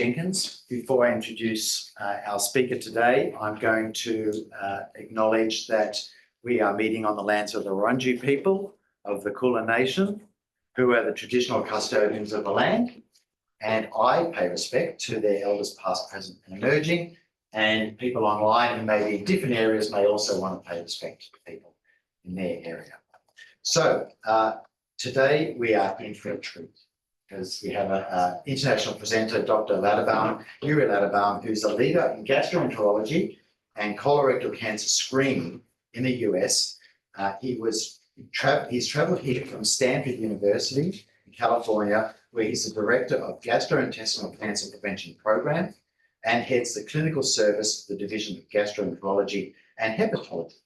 Jenkins. Before I introduce our speaker today, I'm going to acknowledge that we are meeting on the lands of the Wurundjeri people of the Kulin Nation, who are the traditional custodians of the land. And I pay respect to their elders past, present and emerging, and people online who may be in different areas may also want to pay respect to people in their area. So today we are in for a treat, because we have an international presenter, Dr. Ladabaum, Yuri Ladabaum, who's a leader in gastroenterology and colorectal cancer screening in the US. He's traveled here from Stanford University in California, where he's the director of Gastrointestinal Cancer Prevention Program and heads the clinical service of the Division of Gastroenterology and Hepatology.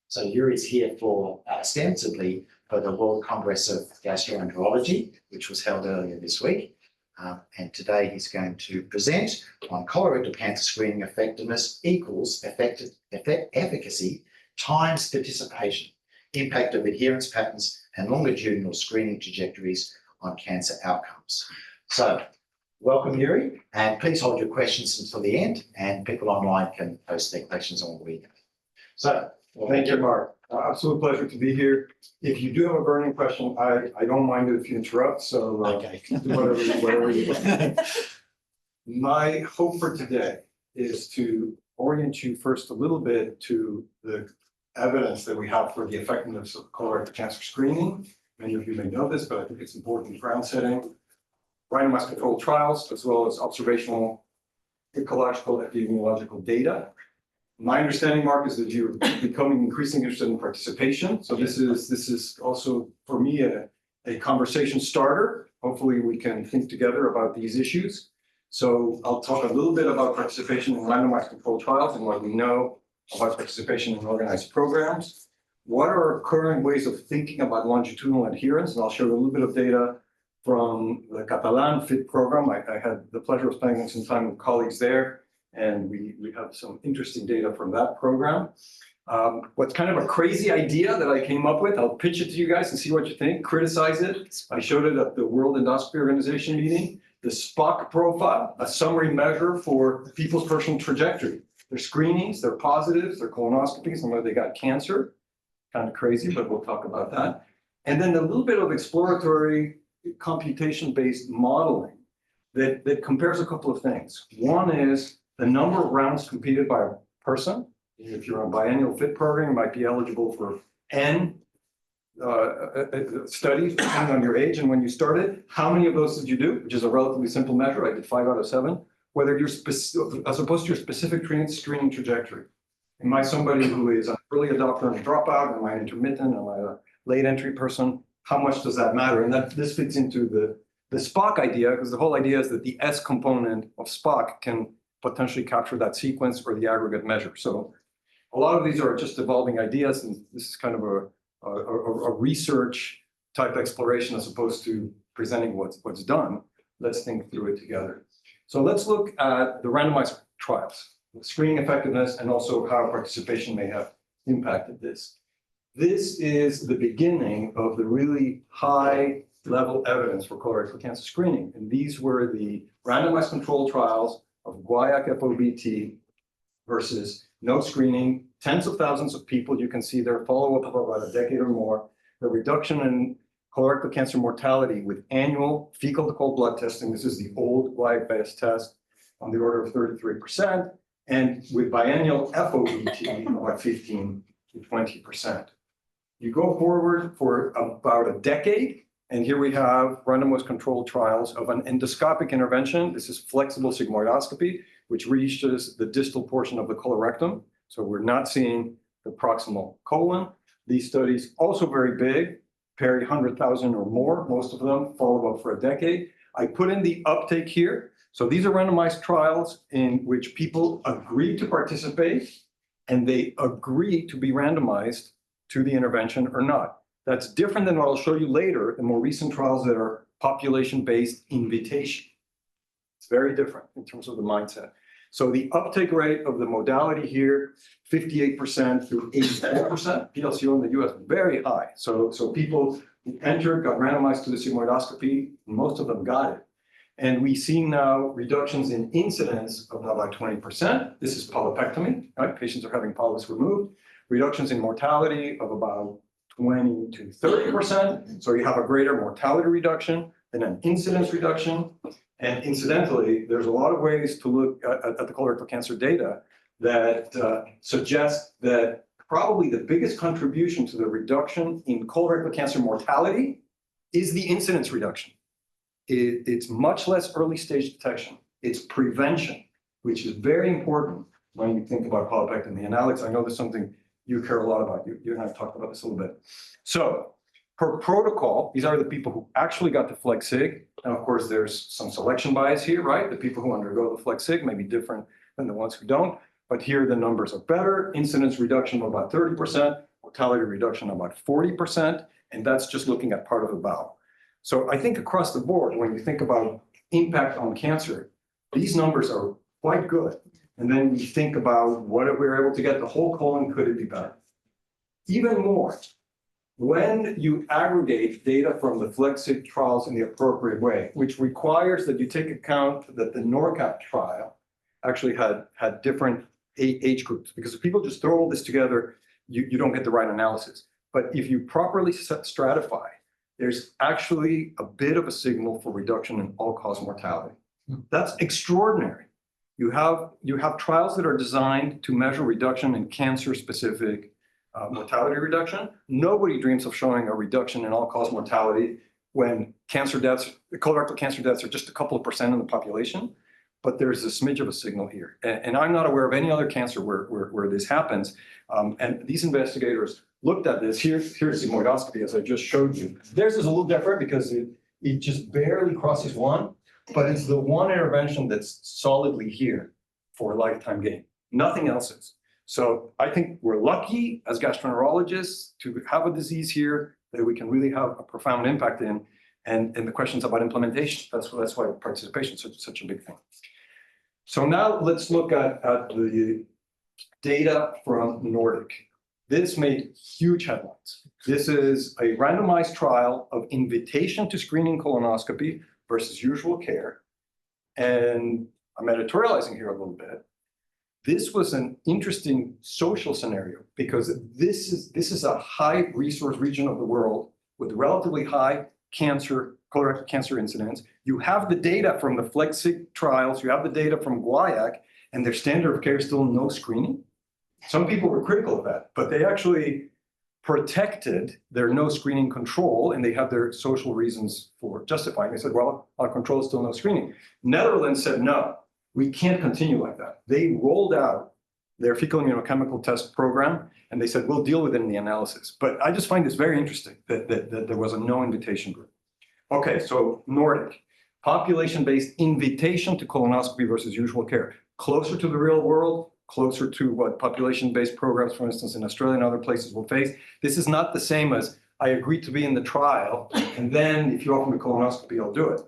So Yuri's here for ostensibly for the World Congress of Gastroenterology, which was held earlier this week. And today he's going to present on colorectal cancer screening effectiveness equals efficacy times participation, impact of adherence patterns and longitudinal screening trajectories on cancer outcomes. So welcome, Yuri, and please hold your questions until the end, and people online can post their questions on the weekend. So, thank you, Mark. Absolute pleasure to be here. If you do have a burning question, I don't mind it if you interrupt. So okay. Do whatever you want. My hope for today is to orient you first a little bit to the evidence that we have for the effectiveness of colorectal cancer screening. Many of you may know this, but I think it's important in ground setting. Randomized controlled trials, as well as observational, ecological, epidemiological data. My understanding, Mark, is that you're becoming increasingly interested in participation. So this is also, for me, a conversation starter. Hopefully we can think together about these issues. So I'll talk a little bit about participation in randomized controlled trials and what we know about participation in organized programs. What are current ways of thinking about longitudinal adherence? And I'll show you a little bit of data from the Catalan FIT program. I had the pleasure of spending some time with colleagues there, and we have some interesting data from that program. What's kind of a crazy idea that I came up with, I'll pitch it to you guys and see what you think, criticize it. I showed it at the World Endoscopy Organization meeting. The SPOC profile, a summary measure for people's personal trajectory. Their screenings, their positives, their colonoscopies, and whether they got cancer. Kind of crazy, but we'll talk about that. And then a little bit of exploratory computation-based modeling that compares a couple of things. One is the number of rounds completed by a person. If you're on a biennial FIT program, you might be eligible for N studies, depending on your age and when you started. How many of those did you do? Which is a relatively simple measure. I did 5 out of 7. Whether you're as opposed to your specific screening trajectory. Am I somebody who is an early adopter and a dropout? Am I intermittent? Am I a late entry person? How much does that matter? And this fits into the SPOC idea, because the whole idea is that the S component of SPOC can potentially capture that sequence or the aggregate measure. So a lot of these are just evolving ideas, and this is kind of a research type exploration as opposed to presenting what's done. Let's think through it together. So let's look at the randomized trials, screening effectiveness, and also how participation may have impacted this. This is the beginning of the really high level evidence for colorectal cancer screening. And these were the randomized controlled trials of guaiac FOBT versus no screening, tens of thousands of people. You can see their follow-up of about a decade or more, the reduction in colorectal cancer mortality with annual fecal to cold blood testing. This is the old guaiac-based test on the order of 33%, and with biennial FOBT about 15 to 20%. You go forward for about a decade, and here we have randomized controlled trials of an endoscopic intervention. This is flexible sigmoidoscopy, which reaches the distal portion of the colorectum. So we're not seeing the proximal colon. These studies also very big, peri 100,000 or more, most of them follow up for a decade. I put in the uptake here. So these are randomized trials in which people agree to participate and they agree to be randomized to the intervention or not. That's different than what I'll show you later, the more recent trials that are population-based invitation. It's very different in terms of the mindset. So the uptake rate of the modality here, 58% through 84%. PLCO in the US, very high. So people who entered, got randomized to the sigmoidoscopy, most of them got it. And we see now reductions in incidence of about 20%. This is polypectomy, right? Patients are having polyps removed. Reductions in mortality of about 20 to 30%. So you have a greater mortality reduction than an incidence reduction. And incidentally, there's a lot of ways to look at the colorectal cancer data that suggest that probably the biggest contribution to the reduction in colorectal cancer mortality is the incidence reduction. It's much less early stage detection. It's prevention, which is very important when you think about polypectomy. And Alex, I know there's something you care a lot about. You and I have talked about this a little bit. So per protocol, these are the people who actually got the FLEX-SIG. And of course, there's some selection bias here, right? The people who undergo the FLEX-SIG may be different than the ones who don't. But here the numbers are better. Incidence reduction of about 30%, mortality reduction of about 40%. And that's just looking at part of the bowel. So I think across the board, when you think about impact on cancer, these numbers are quite good. And then you think about what if we were able to get the whole colon, could it be better? Even more, when you aggregate data from the FLEX-SIG trials in the appropriate way, which requires that you take account that the NORCAP trial actually had different age groups, because if people just throw all this together, you don't get the right analysis. But if you properly stratify, there's actually a bit of a signal for reduction in all-cause mortality. That's extraordinary. You have trials that are designed to measure reduction in cancer-specific mortality reduction. Nobody dreams of showing a reduction in all-cause mortality when cancer deaths, colorectal cancer deaths, are just a couple of percent in the population. But there's a smidge of a signal here. And I'm not aware of any other cancer where this happens. And these investigators looked at this. Here's sigmoidoscopy, as I just showed you. Theirs is a little different because it just barely crosses one, but it's the one intervention that's solidly here for lifetime gain. Nothing else is. So I think we're lucky as gastroenterologists to have a disease here that we can really have a profound impact in. And the questions about implementation, that's why participation is such a big thing. So now let's look at the data from Nordic. This made huge headlines. This is a randomized trial of invitation to screening colonoscopy versus usual care. And I'm editorializing here a little bit. This was an interesting social scenario because this is a high resource region of the world with relatively high colorectal cancer incidence. You have the data from the FLEX-SIG trials, you have the data from GUAIAC, and their standard of care is still no screening. Some people were critical of that, but they actually protected their no screening control, and they have their social reasons for justifying. They said, well, our control is still no screening. Netherlands said, no, we can't continue like that. They rolled out their fecal immunochemical test program, and they said, we'll deal with it in the analysis. But I just find this very interesting that there was a no invitation group. Okay, so Nordic, population-based invitation to colonoscopy versus usual care. Closer to the real world, closer to what population-based programs, for instance, in Australia and other places will face. This is not the same as I agreed to be in the trial, and then if you offer me colonoscopy, I'll do it.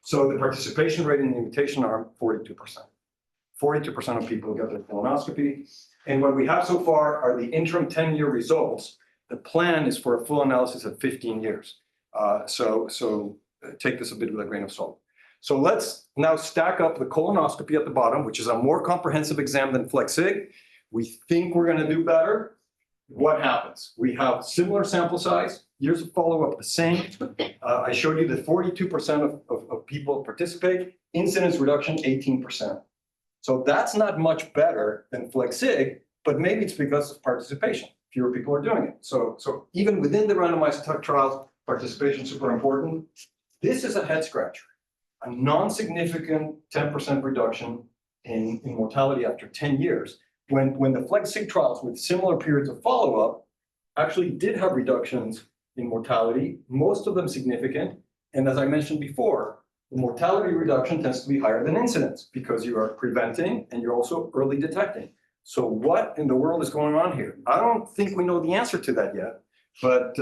So the participation rate in the invitation arm, 42%. 42% of people get their colonoscopy. And what we have so far are the interim 10-year results. The plan is for a full analysis at 15 years. So take this a bit with a grain of salt. So let's now stack up the colonoscopy at the bottom, which is a more comprehensive exam than FLEX-SIG. We think we're going to do better. What happens? We have similar sample size, years of follow-up the same. I showed you that 42% of people participate, incidence reduction 18%. So that's not much better than FLEX-SIG, but maybe it's because of participation. Fewer people are doing it. So even within the randomized trials, participation is super important. This is a head scratcher. A non-significant 10% reduction in mortality after 10 years. When the FLEX-SIG trials with similar periods of follow-up actually did have reductions in mortality, most of them significant. And as I mentioned before, the mortality reduction tends to be higher than incidence because you are preventing and you're also early detecting. So what in the world is going on here? I don't think we know the answer to that yet, but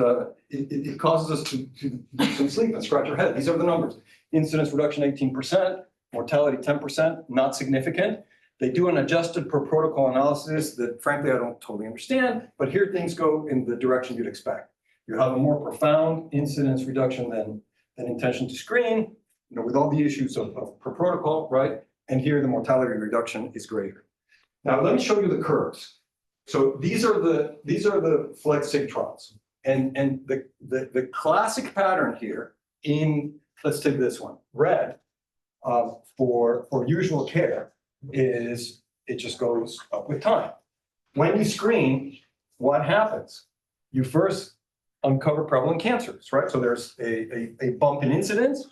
it causes us to lose some sleep and scratch our head. These are the numbers. Incidence reduction 18%, mortality 10%, not significant. They do an adjusted per protocol analysis that frankly I don't totally understand, but here things go in the direction you'd expect. You have a more profound incidence reduction than intention to screen, with all the issues of per protocol, right? And here the mortality reduction is greater. Now, let me show you the curves. So these are the FLEX-SIG trials. And the classic pattern here let's take this one, red, for usual care is it just goes up with time. When you screen, what happens? You first uncover prevalent cancers, right? So there's a bump in incidence,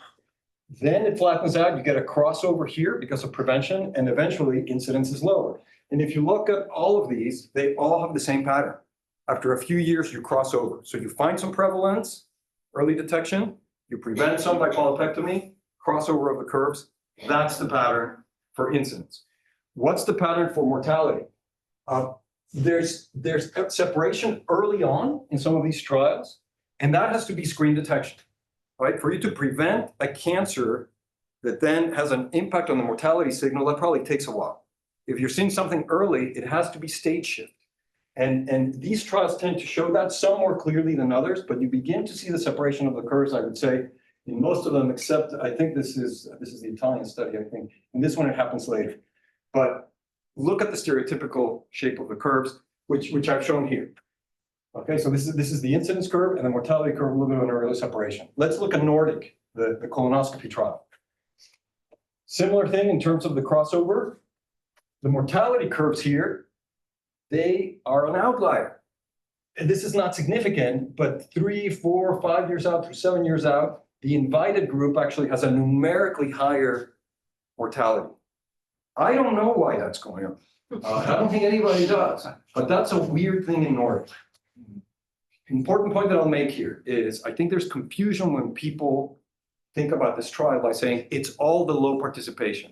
then it flattens out, you get a crossover here because of prevention, and eventually incidence is lower. And if you look at all of these, they all have the same pattern. After a few years, you cross over. So you find some prevalence, early detection, you prevent some by polypectomy, crossover of the curves. That's the pattern for incidence. What's the pattern for mortality? There's a separation early on in some of these trials, and that has to be screen detection, right? For you to prevent a cancer that then has an impact on the mortality signal, that probably takes a while. If you're seeing something early, it has to be stage shift. And these trials tend to show that some more clearly than others, but you begin to see the separation of the curves, I would say, in most of them, except I think this is the Italian study, I think. And this one, it happens later. But look at the stereotypical shape of the curves, which I've shown here. Okay, so this is the incidence curve and the mortality curve, a little bit of an early separation. Let's look at Nordic, the colonoscopy trial. Similar thing in terms of the crossover. The mortality curves here, they are an outlier. And this is not significant, but 3, 4, 5 years out through 7 years out, the invited group actually has a numerically higher mortality. I don't know why that's going on. I don't think anybody does, but that's a weird thing in Nordic. Important point that I'll make here is I think there's confusion when people think about this trial by saying it's all the low participation.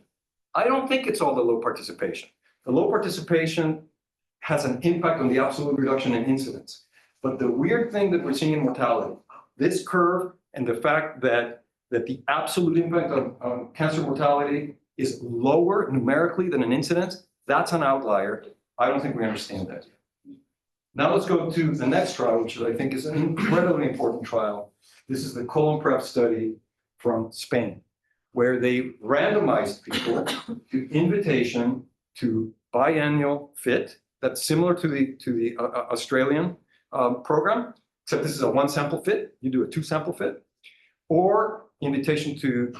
I don't think it's all the low participation. The low participation has an impact on the absolute reduction in incidence. But the weird thing that we're seeing in mortality, this curve and the fact that the absolute impact on cancer mortality is lower numerically than an incidence, that's an outlier. I don't think we understand that yet. Now let's go to the next trial, which I think is an incredibly important trial. This is the colon prep study from Spain, where they randomized people to invitation to biannual FIT. That's similar to the Australian program, except this is a 1-sample FIT. You do a 2-sample FIT, or invitation to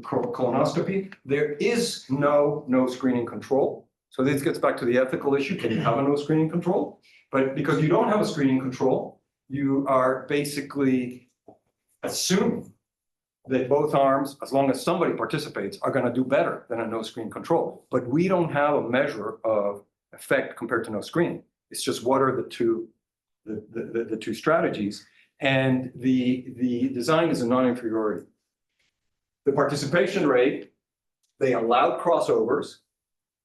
colonoscopy. There is no screening control. So this gets back to the ethical issue. Can you have a no screening control? But because you don't have a screening control, you are basically assuming that both arms, as long as somebody participates, are going to do better than a no screen control. But we don't have a measure of effect compared to no screening. It's just what are the two strategies, and the design is a non-inferiority. The participation rate, they allowed crossovers.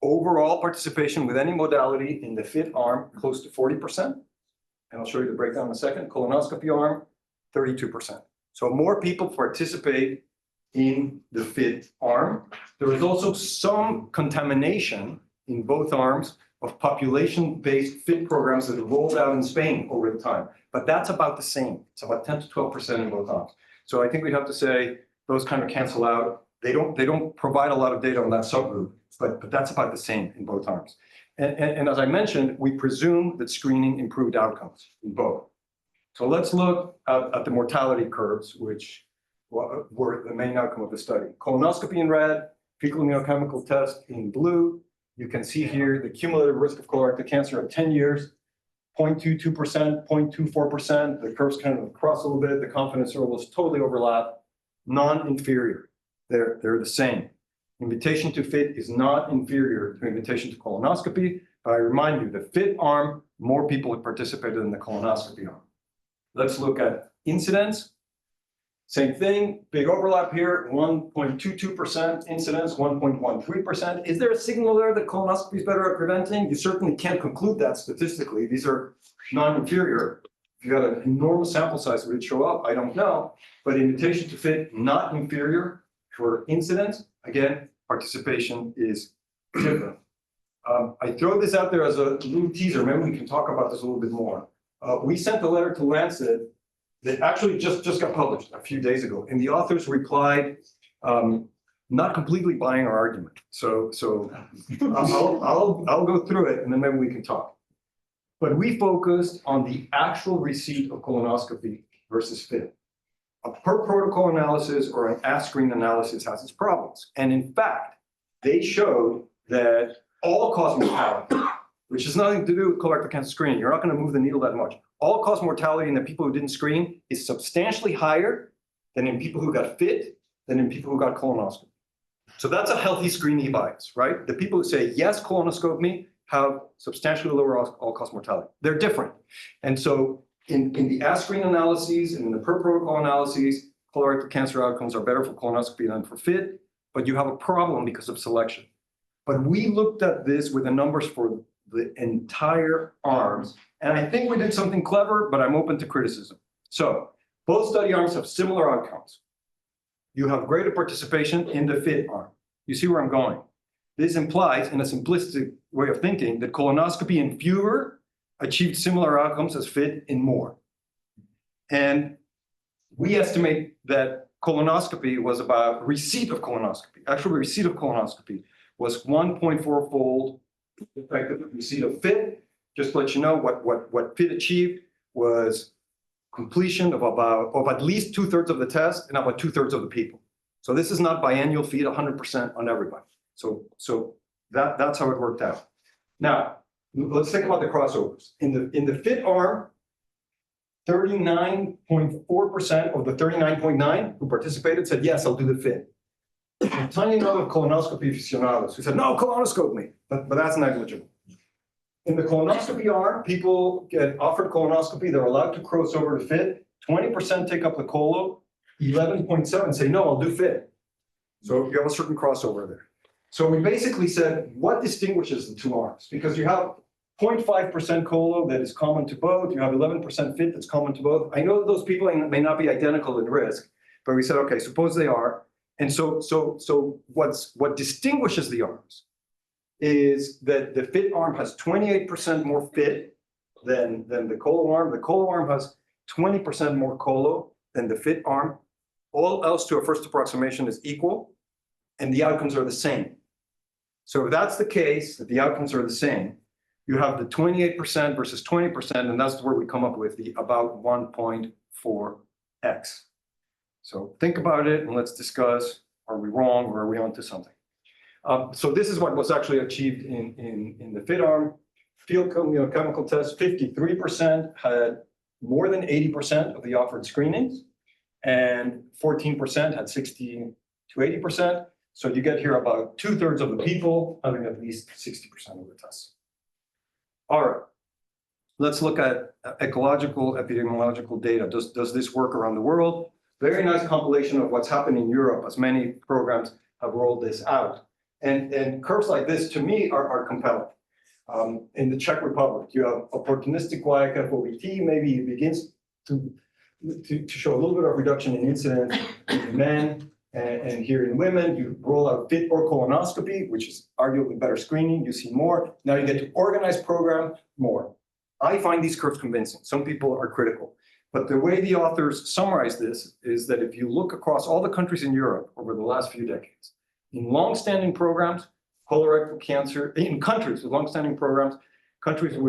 Overall participation with any modality in the FIT arm, close to 40%. And I'll show you the breakdown in a second. Colonoscopy arm, 32%. So more people participate in the FIT arm. There is also some contamination in both arms of population-based FIT programs that have rolled out in Spain over the time. But that's about the same. It's about 10 to 12% in both arms. So I think we'd have to say those kind of cancel out. They don't provide a lot of data on that subgroup, but that's about the same in both arms. And as I mentioned, we presume that screening improved outcomes in both. So let's look at the mortality curves, which were the main outcome of the study. Colonoscopy in red, fecal immunochemical test in blue. You can see here the cumulative risk of colorectal cancer at 10 years, 0.22%, 0.24%. The curves kind of cross a little bit. The confidence intervals totally overlap. Non-inferior. They're the same. Invitation to FIT is not inferior to invitation to colonoscopy. But I remind you, the FIT arm, more people have participated in the colonoscopy arm. Let's look at incidence. Same thing, big overlap here, 1.22% incidence, 1.13%. Is there a signal there that colonoscopy is better at preventing? You certainly can't conclude that statistically. These are non-inferior. If you got an enormous sample size, would it show up? I don't know. But invitation to FIT, not inferior for incidence. Again, participation is different. I throw this out there as a little teaser. Maybe we can talk about this a little bit more. We sent a letter to Lancet that actually just got published a few days ago. And the authors replied Not completely buying our argument. So I'll go through it and then maybe we can talk. But we focused on the actual receipt of colonoscopy versus FIT. A per protocol analysis or an at-screen analysis has its problems. And in fact, they showed that all-cause mortality, which has nothing to do with colorectal cancer screening, you're not going to move the needle that much. All-cause mortality in the people who didn't screen is substantially higher than in people who got FIT, than in people who got colonoscopy. So that's a healthy screening bias, right? The people who say, yes, colonoscope me, have substantially lower all-cause mortality. They're different. And so in the at-screen analyses and in the per protocol analyses, colorectal cancer outcomes are better for colonoscopy than for FIT, but you have a problem because of selection. But we looked at this with the numbers for the entire arms, and I think we did something clever, but I'm open to criticism. So both study arms have similar outcomes. You have greater participation in the FIT arm. You see where I'm going? This implies, in a simplistic way of thinking, that colonoscopy in fewer achieved similar outcomes as FIT in more. And we estimate that colonoscopy was about receipt of colonoscopy. Actual receipt of colonoscopy was 1.4-fold effective receipt of FIT. Just to let you know, what FIT achieved was completion of at least 2/3 of the test and about 2/3 of the people. So this is not biannual FIT 100% on everybody. So that's how it worked out. Now, let's think about the crossovers. In the FIT arm, 39.4% of the 39.9 who participated said, yes, I'll do the FIT. A tiny number of colonoscopy aficionados who said, no, colonoscope me, but that's negligible. In the colonoscopy arm, people get offered colonoscopy, they're allowed to cross over to FIT, 20% take up the colo, 11.7 say, no, I'll do FIT. So you have a certain crossover there. So we basically said, what distinguishes the two arms? Because you have 0.5% colo that is common to both, you have 11% FIT that's common to both. I know that those people may not be identical in risk, but we said, okay, suppose they are. And so what distinguishes the arms is that the FIT arm has 28% more FIT than the colo arm. The colo arm has 20% more colo than the FIT arm. All else to a first approximation is equal, and the outcomes are the same. So if that's the case, that the outcomes are the same, you have the 28% versus 20%, and that's where we come up with the about 1.4x. So think about it, and let's discuss, are we wrong or are we onto something? So this is what was actually achieved in the FIT arm. Field chemical test, 53% had more than 80% of the offered screenings, and 14% had 60 to 80%. So you get here about 2/3 of the people having at least 60% of the tests. All right, let's look at ecological, epidemiological data. Does this work around the world? Very nice compilation of what's happened in Europe, as many programs have rolled this out. And curves like this, to me, are compelling. In the Czech Republic, you have opportunistic YFOBT, maybe it begins to show a little bit of reduction in incidence in men, and here in women, you roll out FIT or colonoscopy, which is arguably better screening, you see more. Now you get to organized program, more. I find these curves convincing. Some people are critical. But the way the authors summarize this is that if you look across all the countries in Europe over the last few decades, in long-standing programs, colorectal cancer, in countries with long-standing programs, countries in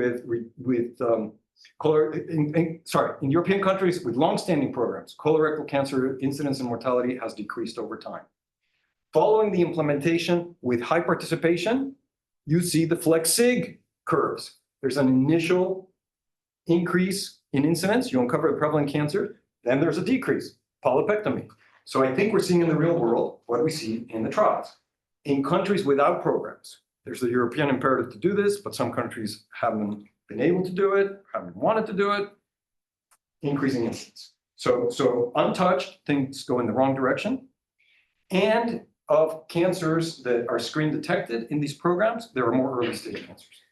European countries with long-standing programs, colorectal cancer incidence and mortality has decreased over time. Following the implementation with high participation, you see the flex-sig curves. There's an initial increase in incidence, you uncover the prevalent cancer, then there's a decrease, polypectomy. So I think we're seeing in the real world what we see in the trials. In countries without programs, there's the European imperative to do this, but some countries haven't been able to do it, haven't wanted to do it, increasing incidence. So untouched, things go in the wrong direction. And of cancers that are screen detected in these programs, there are more early stage cancers.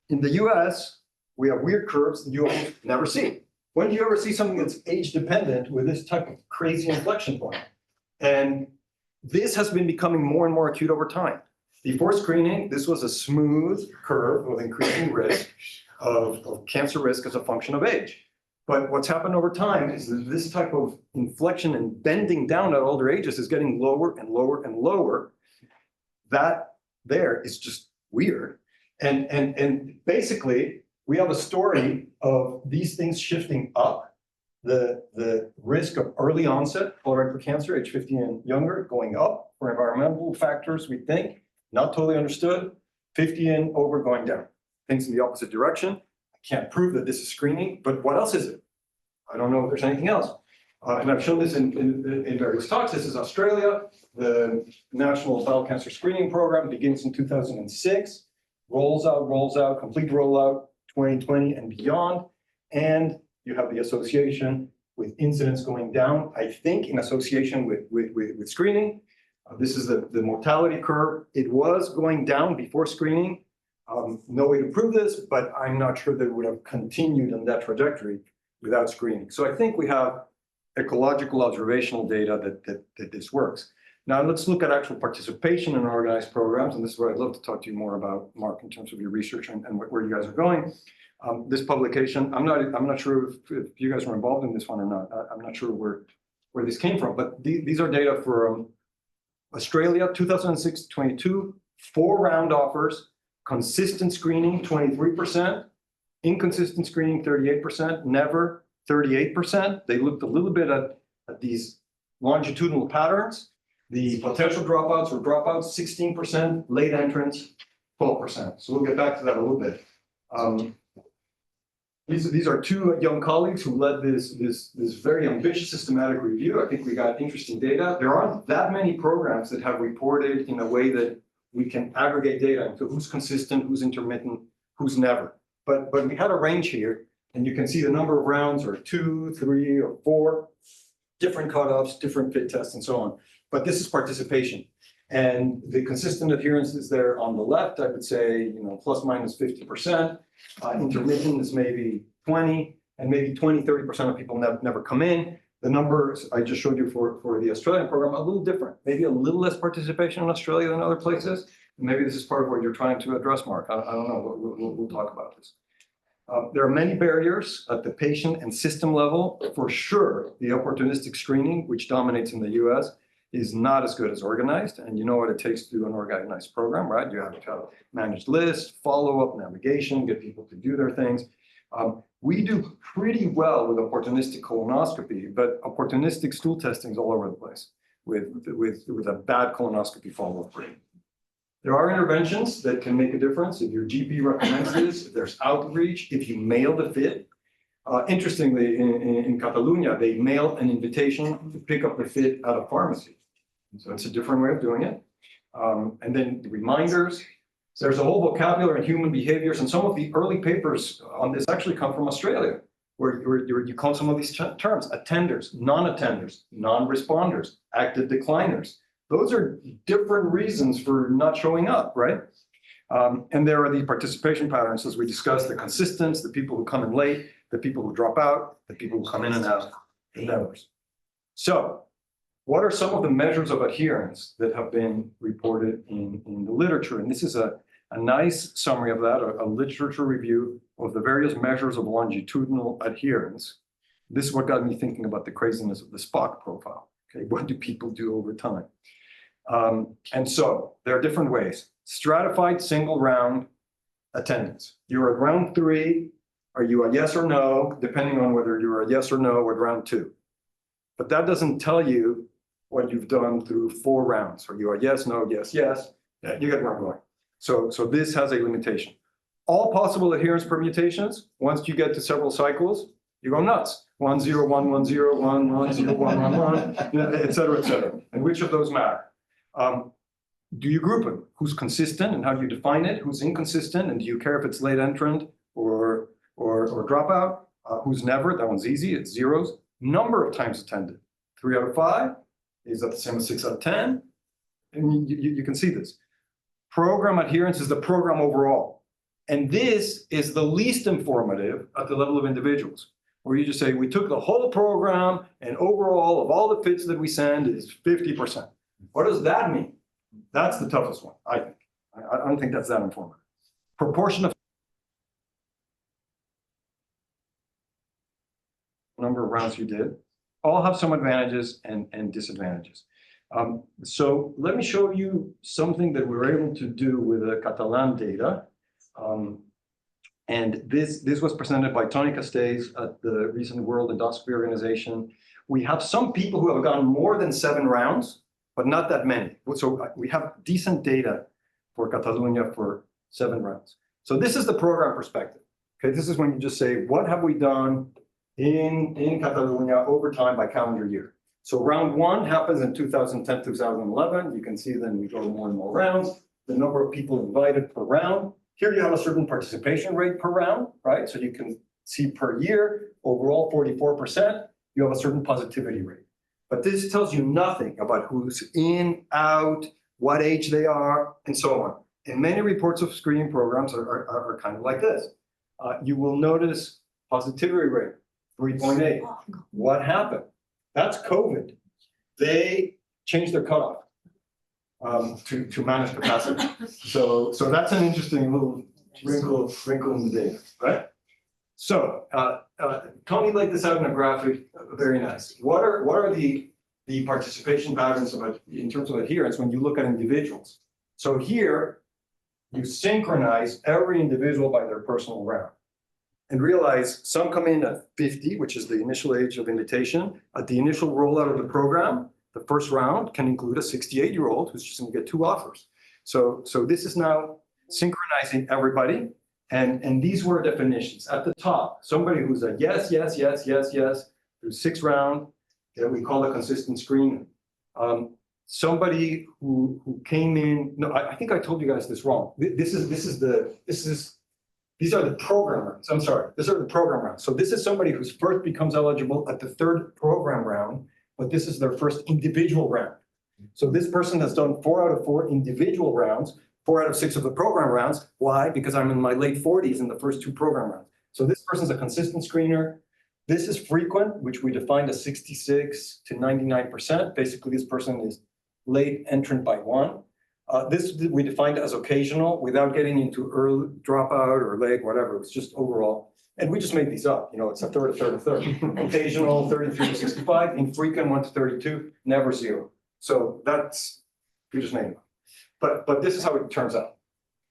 In the US, we have weird curves that you almost never see. When do you ever see something that's age dependent with this type of crazy inflection point? And this has been becoming more and more acute over time. Before screening, this was a smooth curve of increasing risk of cancer risk as a function of age. But what's happened over time is that this type of inflection and bending down at older ages is getting lower and lower and lower. That there is just weird. And basically, we have a story of these things shifting up. The risk of early onset colorectal cancer, age 50 and younger, going up for environmental factors, we think, not totally understood. 50 and over going down. Things in the opposite direction. I can't prove that this is screening, but what else is it? I don't know if there's anything else. And I've shown this in various talks. This is Australia. The National Bowel Cancer Screening Program begins in 2006, rolls out, complete rollout, 2020 and beyond. And you have the association with incidence going down, I think in association with screening. This is the mortality curve. It was going down before screening. No way to prove this, but I'm not sure that it would have continued on that trajectory without screening. So I think we have ecological observational data that this works. Now let's look at actual participation in organized programs, and this is what I'd love to talk to you more about, Mark, in terms of your research and where you guys are going. This publication, I'm not sure if you guys were involved in this one or not. I'm not sure where this came from, but these are data for Australia, 2006-22, 4-round offers, consistent screening, 23%, inconsistent screening, 38%, never, 38%. They looked a little bit at these longitudinal patterns. The potential dropouts were dropouts, 16%, late entrants, 12%. So we'll get back to that a little bit. These are two young colleagues who led this very ambitious systematic review. I think we got interesting data. There aren't that many programs that have reported in a way that we can aggregate data into who's consistent, who's intermittent, who's never. But we had a range here, and you can see the number of rounds are 2, 3, or 4, different cutoffs, different fit tests, and so on. But this is participation. And the consistent adherence is there on the left, I would say, plus minus 50%. Intermittent is maybe 20, and maybe 20, 30% of people never come in. The numbers I just showed you for the Australian program are a little different, maybe a little less participation in Australia than other places. Maybe this is part of what you're trying to address, Mark. I don't know. We'll talk about this. There are many barriers at the patient and system level. For sure, the opportunistic screening, which dominates in the US, is not as good as organized. And you know what it takes to do an organized program, right? You have to have managed lists, follow-up, navigation, get people to do their things. We do pretty well with opportunistic colonoscopy, but opportunistic stool testing is all over the place with a bad colonoscopy follow-up rate. There are interventions that can make a difference if your GP recommends this, if there's outreach, if you mail the fit. Interestingly, in Catalonia, they mail an invitation to pick up the fit at a pharmacy. So it's a different way of doing it. And then the reminders. There's a whole vocabulary in human behaviors, and some of the early papers on this actually come from Australia, where you call some of these terms: attenders, non-attenders, non-responders, active decliners. Those are different reasons for not showing up, right? And there are the participation patterns, as we discussed: the consistents, the people who come in late, the people who drop out, the people who come in and out, and others. So, what are some of the measures of adherence that have been reported in the literature? And this is a nice summary of that, a literature review of the various measures of longitudinal adherence. This is what got me thinking about the craziness of the Spock profile. Okay, what do people do over time? And so there are different ways. Stratified single round attendance. You're at round 3. Are you a yes or no, depending on whether you're a yes or no at round 2. But that doesn't tell you what you've done through 4 rounds. Are you a yes, no, yes, yes? Yeah, you get where I'm going. So this has a limitation. All possible adherence permutations, once you get to several cycles, you go nuts. 1, 0, 1, 1, 0, 1, 1, 0, 1, 1, 1, et cetera, et cetera. And which of those matter? Do you group them? Who's consistent and how do you define it? Who's inconsistent and do you care if it's late entrant or dropout? Who's never? That one's easy. It's zeros. Number of times attended. 3 out of 5. Is that the same as 6 out of 10? And you can see this. Program adherence is the program overall. And this is the least informative at the level of individuals, where you just say, we took the whole program and overall of all the fits that we send is 50%. What does that mean? That's the toughest one, I think. I don't think that's that informative. Proportion of number of rounds you did, all have some advantages and disadvantages. So let me show you something that we were able to do with the Catalan data. And this was presented by Tony Castells at the recent World Endoscopy Organization. We have some people who have gotten more than 7 rounds, but not that many. So we have decent data for Catalonia for 7 rounds. So this is the program perspective. Okay, this is when you just say, what have we done in Catalonia over time by calendar year? So round 1 happens in 2010, 2011. You can see then we go more and more rounds, the number of people invited per round. Here you have a certain participation rate per round, right? So you can see per year, overall 44%, you have a certain positivity rate. But this tells you nothing about who's in, out, what age they are, and so on. And many reports of screening programs are kind of like this. You will notice positivity rate, 3.8. What happened? That's COVID. They changed their cutoff to manage capacity. So that's an interesting little wrinkle in the data, right? So Tony laid this out in a graphic, very nice. What are the participation patterns in terms of adherence when you look at individuals? So here, you synchronize every individual by their personal round and realize some come in at 50, which is the initial age of invitation. At the initial rollout of the program, the first round can include a 68-year-old who's just going to get 2 offers. So this is now synchronizing everybody. And these were definitions. At the top, somebody who's a yes, yes, yes, yes, yes, through 6 round, that we call a consistent screening. Somebody who came in, no, I think I told you guys this wrong. These are the program rounds. I'm sorry, these are the program rounds. So this is somebody who's first becomes eligible at the 3rd program round, but this is their first individual round. So this person has done 4 out of 4 individual rounds, 4 out of 6 of the program rounds. Why? Because I'm in my late 40s in the first 2 program rounds. So this person's a consistent screener. This is frequent, which we defined as 66 to 99%. Basically, this person is late entrant by 1. This we defined as occasional without getting into early dropout or late, whatever. It's just overall. And we just made these up. You know, it's a third, a third, a third. Occasional, 33 to 65. Infrequent, 1 to 32. Never 0. So that's, we just made it up. But this is how it turns out.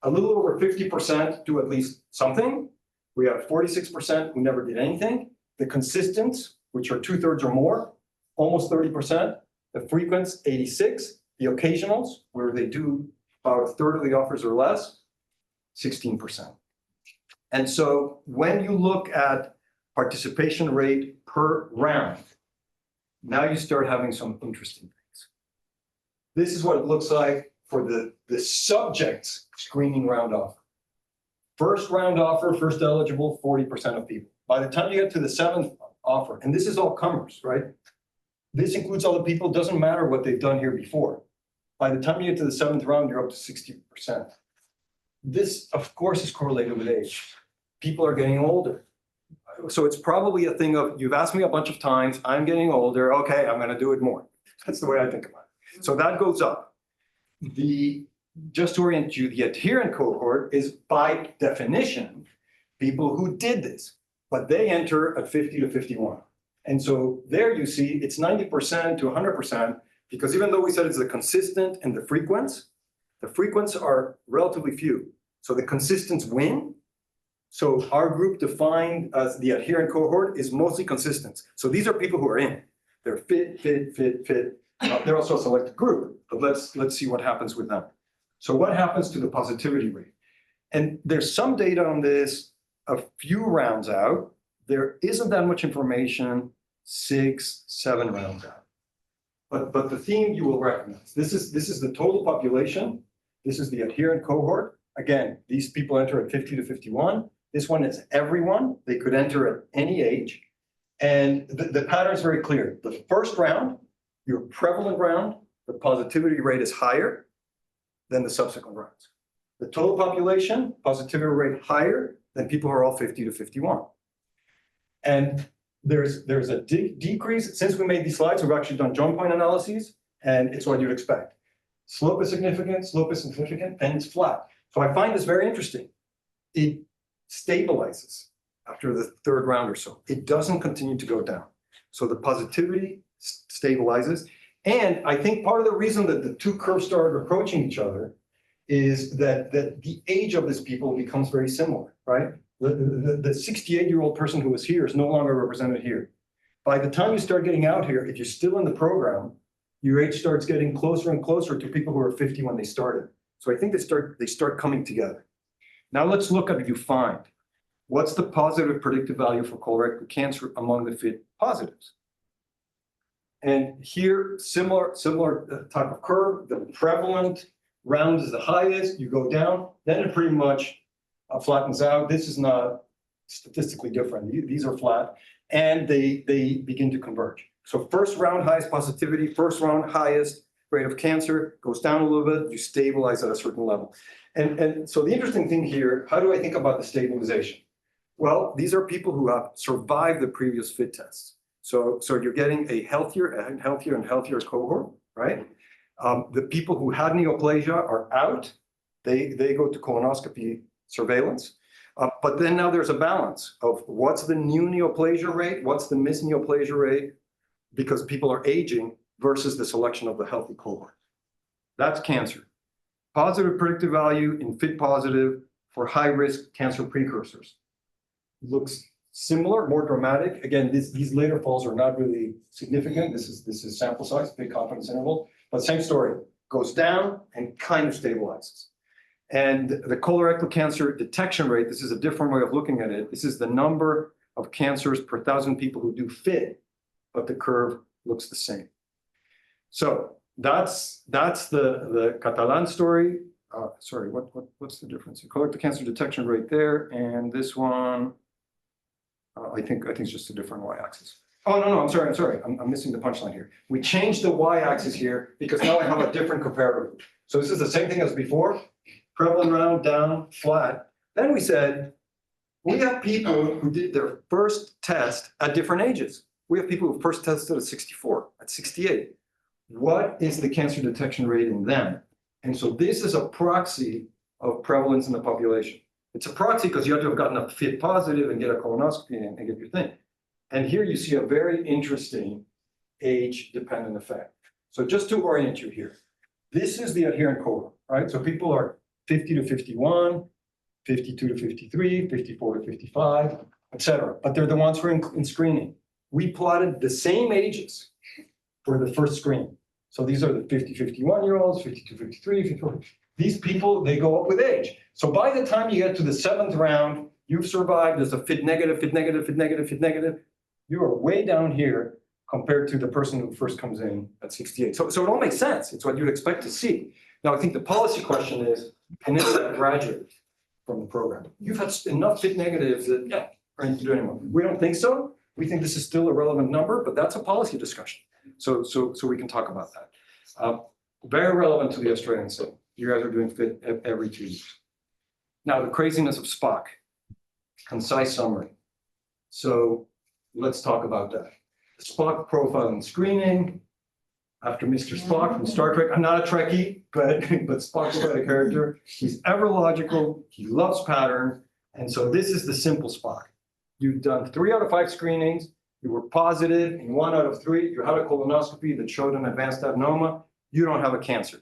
A little over 50% do at least something. We have 46% who never did anything. The consistents, which are 2/3 or more, almost 30%. The frequents, 86. The occasionals, where they do about a third of the offers or less, 16%. And so when you look at participation rate per round, now you start having some interesting things. This is what it looks like for the subject's screening round offer. First round offer, first eligible, 40% of people. By the time you get to the 7th offer, and this is all comers, right? This includes all the people, doesn't matter what they've done here before. By the time you get to the 7th round, you're up to 60%. This, of course, is correlated with age. People are getting older. So it's probably a thing of, you've asked me a bunch of times, I'm getting older, okay, I'm gonna do it more. That's the way I think about it. So that goes up. Just to orient you, the adherent cohort is by definition, people who did this, but they enter at 50 to 51. And so there you see it's 90% to 100%, because even though we said it's the consistent and the frequents are relatively few. So the consistents win. So our group defined as the adherent cohort is mostly consistents. So these are people who are in. They're fit. They're also a selected group, but let's see what happens with them. So what happens to the positivity rate? And there's some data on this a few rounds out. There isn't that much information 6, 7 rounds out. But the theme you will recognize. This is the total population. This is the adherent cohort. Again, these people enter at 50 to 51. This one is everyone. They could enter at any age. And the pattern is very clear. The first round, your prevalent round, the positivity rate is higher than the subsequent rounds. The total population, positivity rate higher than people who are all 50 to 51. And there's a decrease. Since we made these slides, we've actually done joint point analyses, and it's what you'd expect. Slope is significant, and it's flat. So I find this very interesting. It stabilizes after the third round or so. It doesn't continue to go down. So the positivity stabilizes. And I think part of the reason that the two curves started approaching each other is that the age of these people becomes very similar, right? The 68-year-old person who was here is no longer represented here. By the time you start getting out here, if you're still in the program, your age starts getting closer and closer to people who are 50 when they started. So I think they start coming together. Now let's look at what you find. What's the positive predictive value for colorectal cancer among the FIT positives? And here, similar type of curve. The prevalent round is the highest. You go down, then it pretty much flattens out. This is not statistically different. These are flat, and they begin to converge. So first round highest positivity, first round highest rate of cancer, goes down a little bit, you stabilize at a certain level. And so the interesting thing here, how do I think about the stabilization? Well, these are people who have survived the previous FIT tests. So you're getting a healthier and healthier cohort, right? The people who had neoplasia are out. They go to colonoscopy surveillance. But then now there's a balance of what's the new neoplasia rate, what's the missed neoplasia rate, because people are aging versus the selection of the healthy cohort. That's cancer. Positive predictive value in FIT positive for high-risk cancer precursors. Looks similar, more dramatic. Again, these later falls are not really significant. This is sample size, big confidence interval, but same story. Goes down and kind of stabilizes. And the colorectal cancer detection rate, this is a different way of looking at it. This is the number of cancers per 1,000 people who do FIT, but the curve looks the same. So that's the Catalan story. Sorry, what's the difference? Colorectal cancer detection rate there, and this one, I think it's just a different y-axis. Oh, no, I'm sorry. I'm missing the punchline here. We changed the y-axis here because now I have a different comparator. So this is the same thing as before. Prevalent round, down, flat. Then we said, we have people who did their first test at different ages. We have people who first tested at 64, at 68. What is the cancer detection rate in them? And so this is a proxy of prevalence in the population. It's a proxy because you have to have gotten a FIT positive and get a colonoscopy and get your thing. And here you see a very interesting age-dependent effect. So just to orient you here, this is the adherent cohort, right? So people are 50 to 51, 52 to 53, 54 to 55, et cetera. But they're the ones who are in screening. We plotted the same ages for the first screen. So these are the 50, 51-year-olds, 52, 53, 54. These people, they go up with age. So by the time you get to the 7th round, you've survived as a FIT negative, FIT negative, FIT negative, FIT negative. You are way down here compared to the person who first comes in at 68. So it all makes sense. It's what you'd expect to see. Now, I think the policy question is, can this graduate from the program? You've had enough FIT negatives that, yeah, right, to do anymore. We don't think so. We think this is still a relevant number, but that's a policy discussion. So we can talk about that. Very relevant to the Australian scene. You guys are doing FIT every 2 years. Now, the craziness of Spock. Concise summary. So let's talk about that. The Spock profile and screening. After Mr. Spock from Star Trek, I'm not a Trekkie, but Spock's quite a character. He's ever logical. He loves pattern. And so this is the simple Spock. You've done 3 out of 5 screenings. You were positive in 1 out of 3. You had a colonoscopy that showed an advanced adenoma. You don't have a cancer.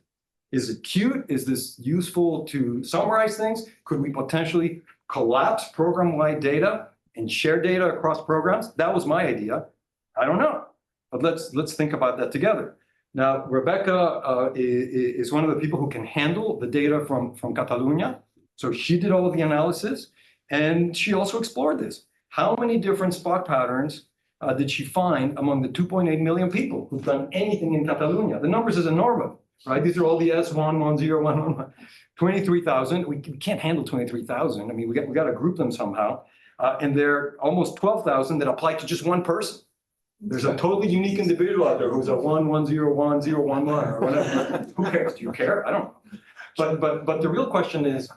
Is it cute? Is this useful to summarize things? Could we potentially collapse program-wide data and share data across programs? That was my idea. I don't know. But let's think about that together. Now, Rebecca is one of the people who can handle the data from Catalonia. So she did all of the analysis, and she also explored this. How many different spot patterns did she find among the 2.8 million people who've done anything in Catalonia? The numbers is enormous, right? These are all the S1, 10, 111, 23,000. We can't handle 23,000. I mean, we got to group them somehow. And there are almost 12,000 that apply to just one person. There's a totally unique individual out there who's a 1101011 or whatever. Who cares? Do you care? I don't know. But the real question is,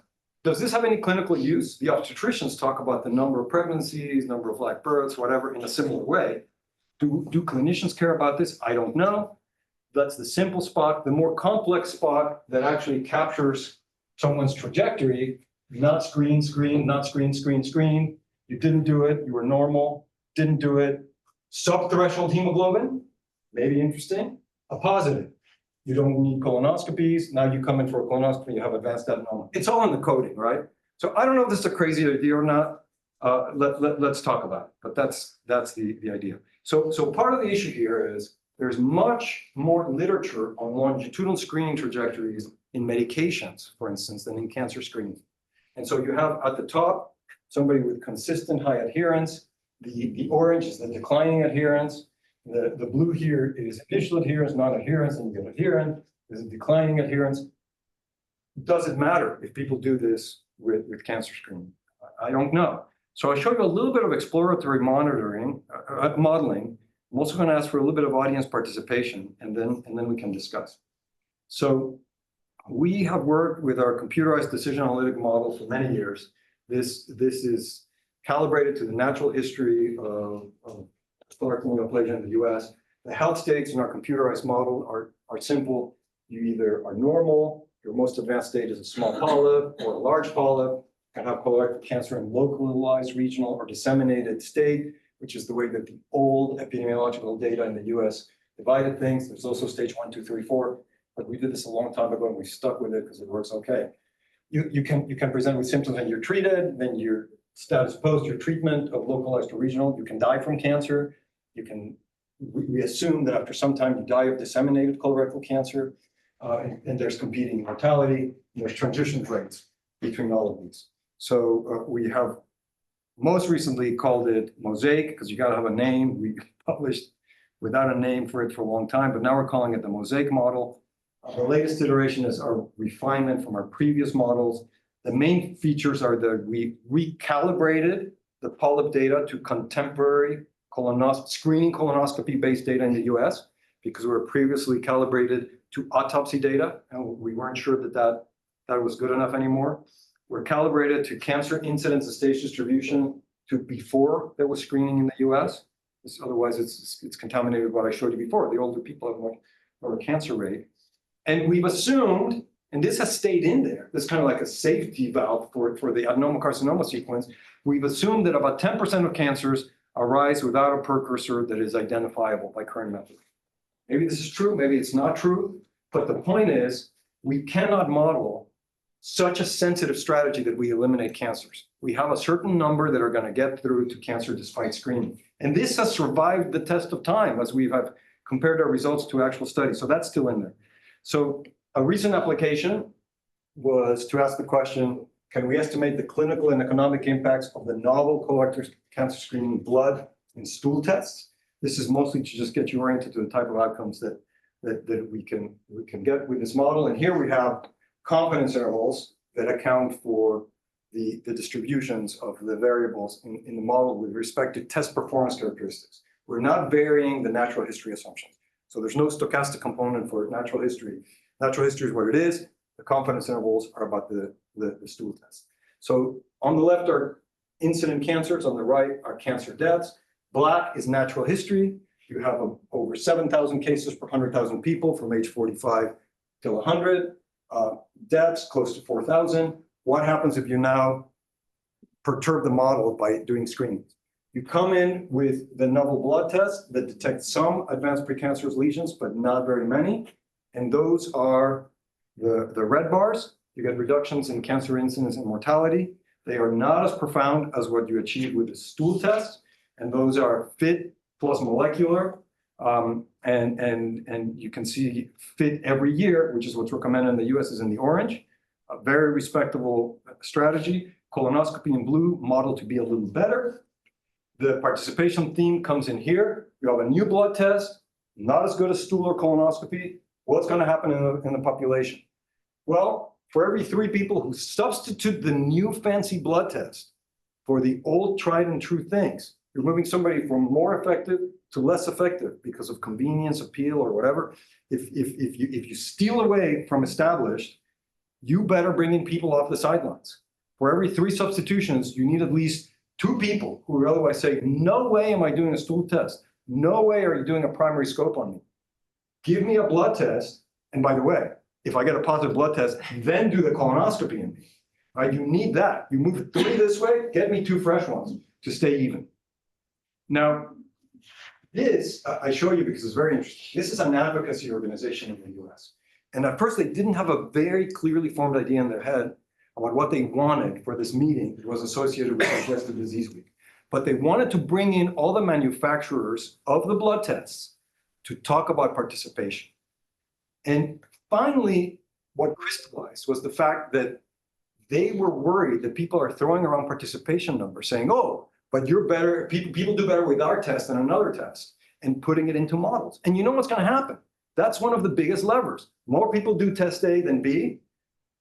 does this have any clinical use? The obstetricians talk about the number of pregnancies, number of live births, whatever, in a similar way. Do clinicians care about this? I don't know. That's the simple spot. The more complex spot that actually captures someone's trajectory, not screen, not screen, screen. you didn't do it, you were normal, didn't do it. Subthreshold hemoglobin, maybe interesting. A positive, you don't need colonoscopies. Now you come in for a colonoscopy, you have advanced adenoma. It's all in the coding, right? So I don't know if this is a crazy idea or not. Let's talk about it, but that's the idea. So part of the issue here is there's much more literature on longitudinal screening trajectories in medications, for instance, than in cancer screening. And so you have at the top somebody with consistent high adherence. The orange is the declining adherence. The blue here is initial adherence, non-adherence, and you get adherent. There's a declining adherence. Does it matter if people do this with cancer screening? I don't know. So I'll show you a little bit of exploratory modeling. I'm also going to ask for a little bit of audience participation, and then we can discuss. So we have worked with our computerized decision analytic model for many years. This is calibrated to the natural history of colorectal neoplasia in the US. The health states in our computerized model are simple. You either are normal, your most advanced stage is a small polyp or a large polyp, can have colorectal cancer in localized, regional, or disseminated state, which is the way that the old epidemiological data in the US divided things. There's also stage 1, 2, 3, 4, but we did this a long time ago and we stuck with it because it works okay. You can present with symptoms and you're treated, then your status post, your treatment of localized or regional, you can die from cancer. We assume that after some time you die of disseminated colorectal cancer, and there's competing mortality, and there's transition rates between all of these. So we have most recently called it Mosaic because you got to have a name. We published without a name for it for a long time, but now we're calling it the Mosaic model. The latest iteration is our refinement from our previous models. The main features are that we recalibrated the polyp data to contemporary screening colonoscopy-based data in the US because we were previously calibrated to autopsy data, and we weren't sure that was good enough anymore. We're calibrated to cancer incidence and stage distribution to before there was screening in the US. Otherwise, it's contaminated with what I showed you before. The older people have more lower cancer rate. And we've assumed, and this has stayed in there, this kind of like a safety valve for the adenoma carcinoma sequence. We've assumed that about 10% of cancers arise without a precursor that is identifiable by current methods. Maybe this is true, maybe it's not true, but the point is we cannot model such a sensitive strategy that we eliminate cancers. We have a certain number that are going to get through to cancer despite screening. And this has survived the test of time as we have compared our results to actual studies. So that's still in there. So a recent application was to ask the question, can we estimate the clinical and economic impacts of the novel colorectal cancer screening blood and stool tests? This is mostly to just get you oriented to the type of outcomes that we can get with this model. And here we have confidence intervals that account for the distributions of the variables in the model with respect to test performance characteristics. We're not varying the natural history assumptions. So there's no stochastic component for natural history. Natural history is what it is. The confidence intervals are about the stool test. So on the left are incident cancers, on the right are cancer deaths. Black is natural history. You have over 7,000 cases per 100,000 people from age 45 till 100. Deaths close to 4,000. What happens if you now perturb the model by doing screenings? You come in with the novel blood test that detects some advanced precancerous lesions, but not very many. And those are the red bars. You get reductions in cancer incidence and mortality. They are not as profound as what you achieve with the stool test. And those are FIT plus molecular. And you can see FIT every year, which is what's recommended in the US, is in the orange. A very respectable strategy. Colonoscopy in blue, model to be a little better. The participation theme comes in here. You have a new blood test, not as good as stool or colonoscopy. What's going to happen in the population? Well, for every 3 people who substitute the new fancy blood test for the old tried and true things, you're moving somebody from more effective to less effective because of convenience, appeal, or whatever. If you steal away from established, you better bring in people off the sidelines. For every 3 substitutions, you need at least 2 people who would otherwise say, no way am I doing a stool test. No way are you doing a primary scope on me. Give me a blood test. And by the way, if I get a positive blood test, then do the colonoscopy in me. Right? You need that. You move 3 this way, get me 2 fresh ones. to stay even. Now, this, I show you because it's very interesting. This is an advocacy organization in the US. And at first, they didn't have a very clearly formed idea in their head about what they wanted for this meeting that was associated with Digestive Disease Week. But they wanted to bring in all the manufacturers of the blood tests to talk about participation. And finally, what crystallized was the fact that they were worried that people are throwing around participation numbers saying, oh, but you're better, people do better with our test than another test, and putting it into models. And you know what's going to happen? That's one of the biggest levers. More people do test A than B,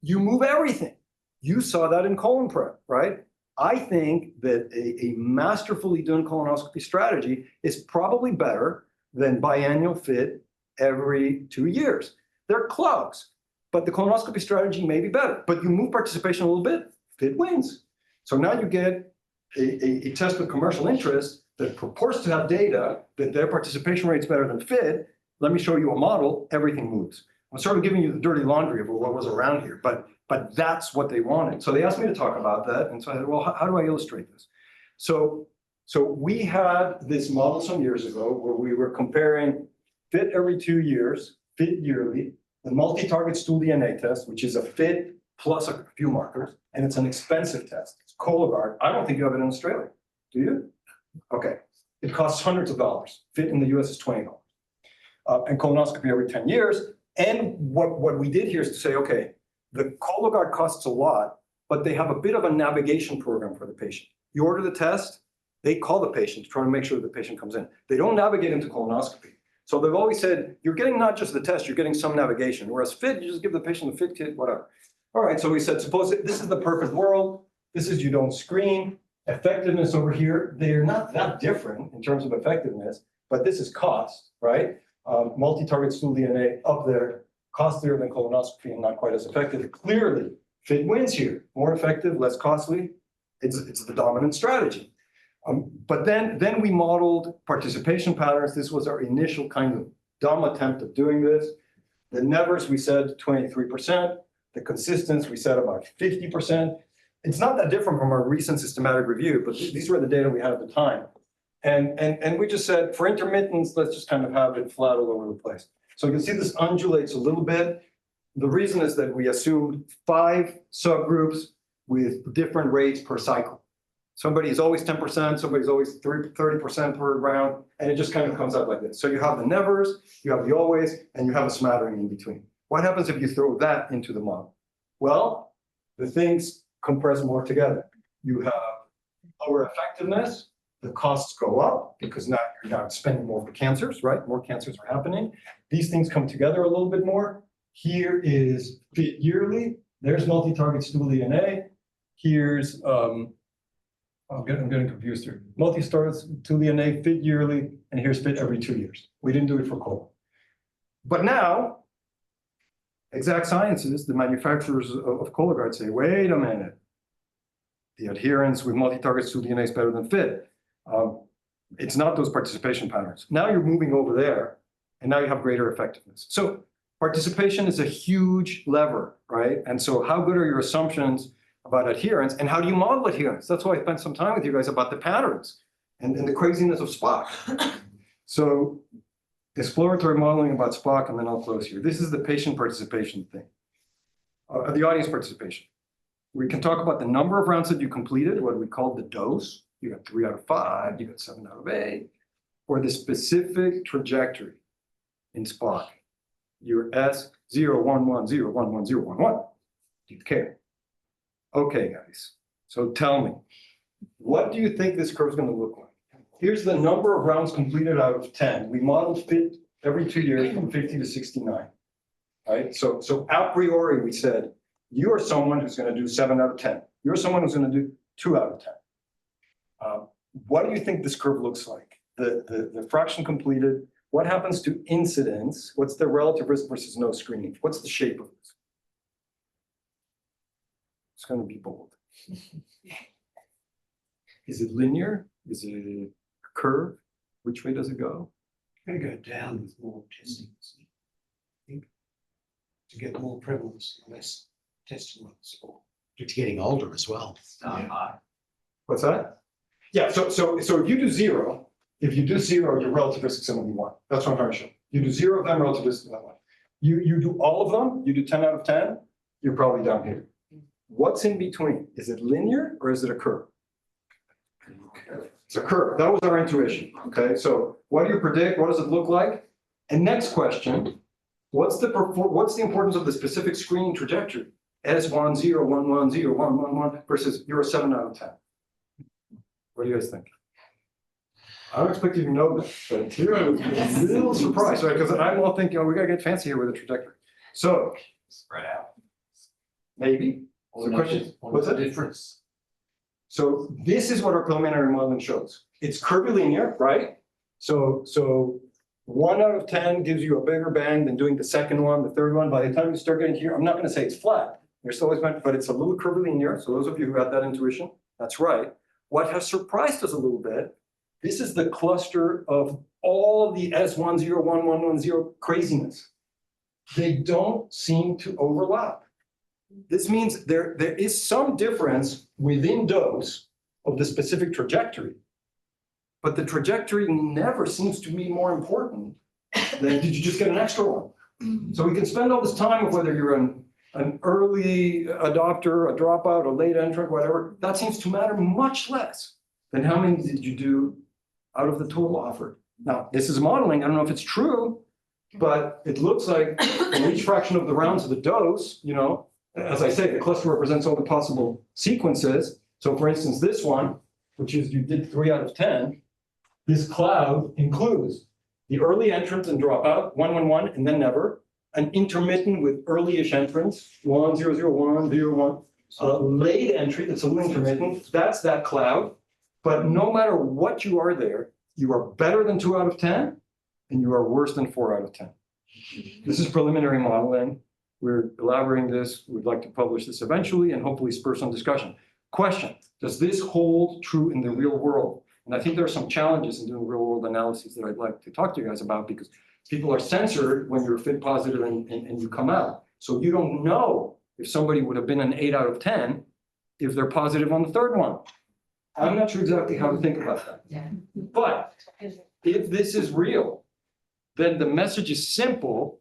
you move everything. You saw that in colon prep, right? I think that a masterfully done colonoscopy strategy is probably better than biannual FIT every 2 years. They're close, but the colonoscopy strategy may be better. But you move participation a little bit, FIT wins. So now you get a test with commercial interest that purports to have data that their participation rate's better than FIT. Let me show you a model, everything moves. I'm sort of giving you the dirty laundry of what was around here, but that's what they wanted. So they asked me to talk about that. And so I said, well, how do I illustrate this? So we had this model some years ago where we were comparing FIT every 2 years, FIT yearly, the multi-target stool DNA test, which is a FIT plus a few markers, and it's an expensive test. It's Cologuard. I don't think you have it in Australia. Do you? Okay. It costs hundreds of dollars. FIT in the US is $20. And colonoscopy every 10 years. And what we did here is to say, okay, the Cologuard costs a lot, but they have a bit of a navigation program for the patient. You order the test, they call the patient to try to make sure the patient comes in. They don't navigate into colonoscopy. So they've always said, you're getting not just the test, you're getting some navigation. Whereas FIT, you just give the patient the FIT kit, whatever. All right, so we said, suppose this is the perfect world. This is you don't screen. Effectiveness over here, they're not that different in terms of effectiveness, but this is cost, right? Multi-target stool DNA up there, costlier than colonoscopy and not quite as effective. Clearly, FIT wins here. More effective, less costly. It's the dominant strategy. But then we modeled participation patterns. This was our initial kind of dumb attempt at doing this. The nevers, we said 23%. The consistence, we said about 50%. It's not that different from our recent systematic review, but these were the data we had at the time. And we just said, for intermittence, let's just kind of have it flat all over the place. So you can see this undulates a little bit. The reason is that we assumed 5 subgroups with different rates per cycle. Somebody is always 10%, somebody's always 30% per round, and it just kind of comes out like this. So you have the nevers, you have the always, and you have a smattering in between. What happens if you throw that into the model? Well, the things compress more together. You have lower effectiveness, the costs go up because now you're not spending more for cancers, right? More cancers are happening. These things come together a little bit more. Here is FIT yearly. There's multi-target stool DNA. Here's, I'm getting confused here. Multi-target stool DNA, FIT yearly, and here's FIT every 2 years. We didn't do it for colon. But now, Exact Sciences, the manufacturers of Cologuard say, wait a minute. The adherence with multi-target stool DNA is better than FIT. It's not those participation patterns. Now you're moving over there, and now you have greater effectiveness. So participation is a huge lever, right? And so how good are your assumptions about adherence, and how do you model adherence? That's why I spent some time with you guys about the patterns and the craziness of SPOC. So exploratory modeling about SPOC, and then I'll close here. This is the patient participation thing, the audience participation. We can talk about the number of rounds that you completed, what we call the dose. You got 3 out of 5, you got 7 out of 8, or the specific trajectory in SPOC. Your S0, 1, 1, 0, 1, 1, 0, 1, 1. Do you care? Okay, guys. So tell me, what do you think this curve is going to look like? Here's the number of rounds completed out of 10. We modeled FIT every 2 years from 50 to 69. Right? So a priori, we said, you are someone who's going to do 7 out of 10. You're someone who's going to do 2 out of 10. What do you think this curve looks like? The fraction completed, what happens to incidence? What's the relative risk versus no screening? What's the shape of this? It's going to be bold. Is it linear? Is it a curve? Which way does it go? It's going to go down with more testing, I think, to get more prevalence, less testing runs. It's getting older as well. Yeah. What's that? Yeah, so if you do zero, your relative risk is gonna be one. That's what I'm trying to show. You do zero of them, relative risk is that one. You do all of them, you do 10 out of 10, you're probably down here. What's in between? Is it linear or is it a curve? It's a curve. That was our intuition, okay? So what do you predict? What does it look like? And next question, what's the importance of the specific screening trajectory? S1, 0, 1, 1, 0, 1, 1, 1 versus you're a 7 out of 10. What do you guys think? I don't expect you to know that, but here I was a little surprised, right? Because I'm all thinking, oh, we gotta get fancy here with the trajectory. So Spread out. maybe. So the question, what's the difference? So this is what our preliminary modeling shows. It's curvilinear, right? So 1 out of 10 gives you a bigger band than doing the second one, the third one. By the time you start getting here, I'm not gonna say it's flat. There's always been, but it's a little curvilinear. So those of you who got that intuition, that's right. What has surprised us a little bit, this is the cluster of all the S101110 craziness. They don't seem to overlap. This means there is some difference within dose of the specific trajectory, but the trajectory never seems to be more important than did you just get an extra one? So we can spend all this time of whether you're an early adopter, a dropout, a late entrant, whatever. That seems to matter much less than how many did you do out of the total offered. Now, this is modeling. I don't know if it's true, but it looks like in each fraction of the rounds of the dose, you know, as I say, the cluster represents all the possible sequences. So for instance, this one, which is you did 3 out of 10, this cloud includes the early entrant and dropout, 1, 1, 1, and then never, an intermittent with early-ish entrants, 1, 0, 0, 1, 0, 1, a late entry that's a little intermittent, that's that cloud. But no matter what you are there, you are better than 2 out of 10, and you are worse than 4 out of 10. This is preliminary modeling. We're elaborating this. We'd like to publish this eventually and hopefully spur some discussion. Question, does this hold true in the real world? And I think there are some challenges in doing real world analyses that I'd like to talk to you guys about because people are censored when you're FIT positive and you come out. So you don't know if somebody would have been an 8 out of 10 if they're positive on the third one. I'm not sure exactly how to think about that. Yeah. But if this is real, then the message is simple.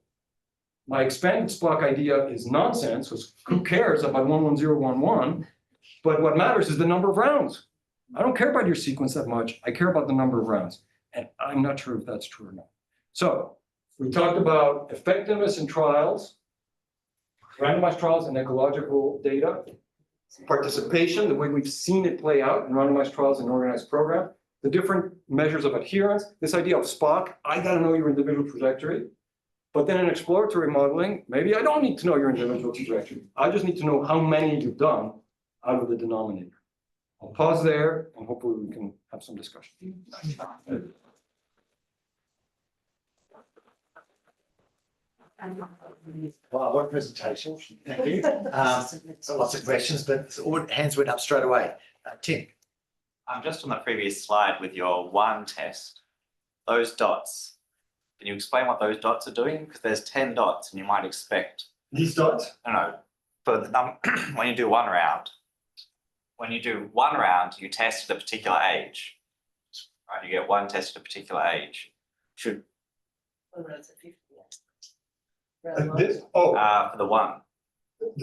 My expanded Splunk idea is nonsense, because who cares about 11011? But what matters is the number of rounds. I don't care about your sequence that much. I care about the number of rounds. And I'm not sure if that's true or not. So we talked about effectiveness in trials, randomized trials and ecological data, participation, the way we've seen it play out in randomized trials and organized program, the different measures of adherence, this idea of Spock, I gotta know your individual trajectory. But then in exploratory modeling, maybe I don't need to know your individual trajectory. I just need to know how many you've done out of the denominator. I'll pause there and hopefully we can have some discussion. Wow, what a presentation. Thank you. Lots of questions, but all hands went up straight away. Tim. Just on the previous slide with your one test, those dots, can you explain what those dots are doing? Because there's 10 dots and you might expect. These dots? No, for the when you do one round, you test at a particular age. Right, you get one test at a particular age. For the one.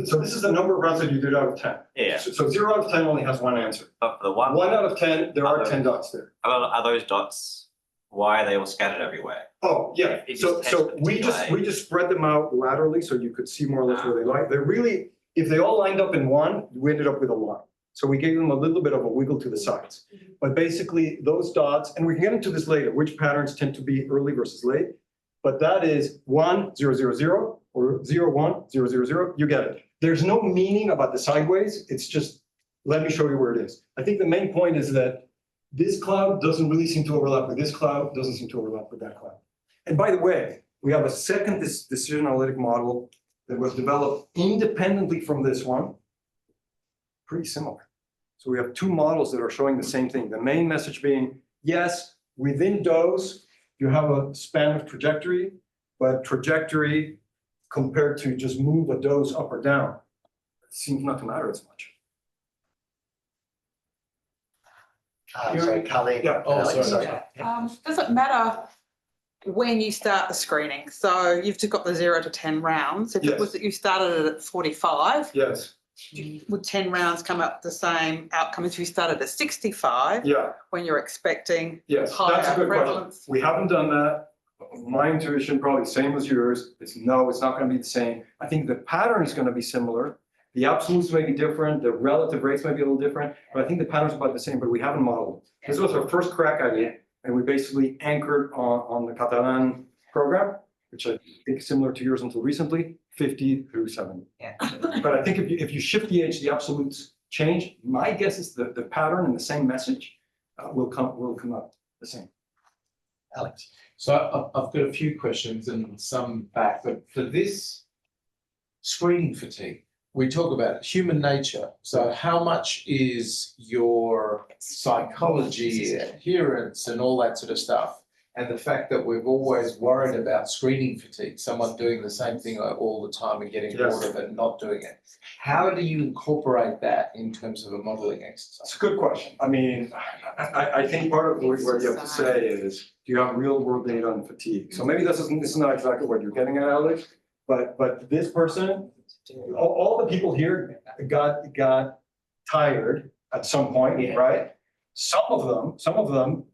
So this is the number of rounds that you did out of 10. Yeah. So 0 out of 10 only has one answer. But for the one. 1 out of 10, there are 10 dots there. Are those dots? Why are they all scattered everywhere? Oh, yeah. It So just tests we particular just spread them out laterally so you could see more or less where they lie. They're really, if they all lined up in one, we ended up with a line. So we gave them a little bit of a wiggle to the sides. But basically those dots, and we can get into this later, which patterns tend to be early versus late. But that is 1, 0, 0, 0, or 0, 1, 0, 0, 0. You get it. There's no meaning about the sideways. It's just, let me show you where it is. I think the main point is that this cloud doesn't really seem to overlap with this cloud, doesn't seem to overlap with that cloud. And by the way, we have a second decision analytic model that was developed independently from this one. Pretty similar. So we have two models that are showing the same thing. The main message being, yes, within dose, you have a span of trajectory, but trajectory compared to just move a dose up or down, it seems not to matter as much. So Colleen. Yeah. Oh, Alex, sorry. Does it matter when you start the screening? So you've just got the 0 to 10 rounds. If it was that you started it at 45, Yes, would 10 rounds come up the same outcome as you started at 65 yeah, when you're expecting yes, that's a higher good question. prevalence? We haven't done that. My intuition, probably the same as yours, it's no, it's not gonna be the same. I think the pattern is gonna be similar. The absolutes may be different, the relative rates might be a little different, but I think the pattern's about the same, but we haven't modeled. This was our first crack at it, and we basically anchored on the Catalan program, which I think is similar to yours until recently, 50 through 70. Yeah. But I think if you shift the age, the absolutes change. My guess is the pattern and the same message will come up the same. Alex. So I've got a few questions and some back, but for this screening fatigue, we talk about human nature. So how much is your psychology, adherence, and all that sort of stuff? And the fact that we've always worried about screening fatigue, someone doing the same thing all the time and getting Yes. bored of it and not doing it. How do you incorporate that in terms of a modeling exercise? That's a good question. I mean, I think part of what you have to say is, do you have real world data on fatigue? So maybe this is not exactly what you're getting at, Alex, but this person, all the people here got tired at some point, right? Some of them,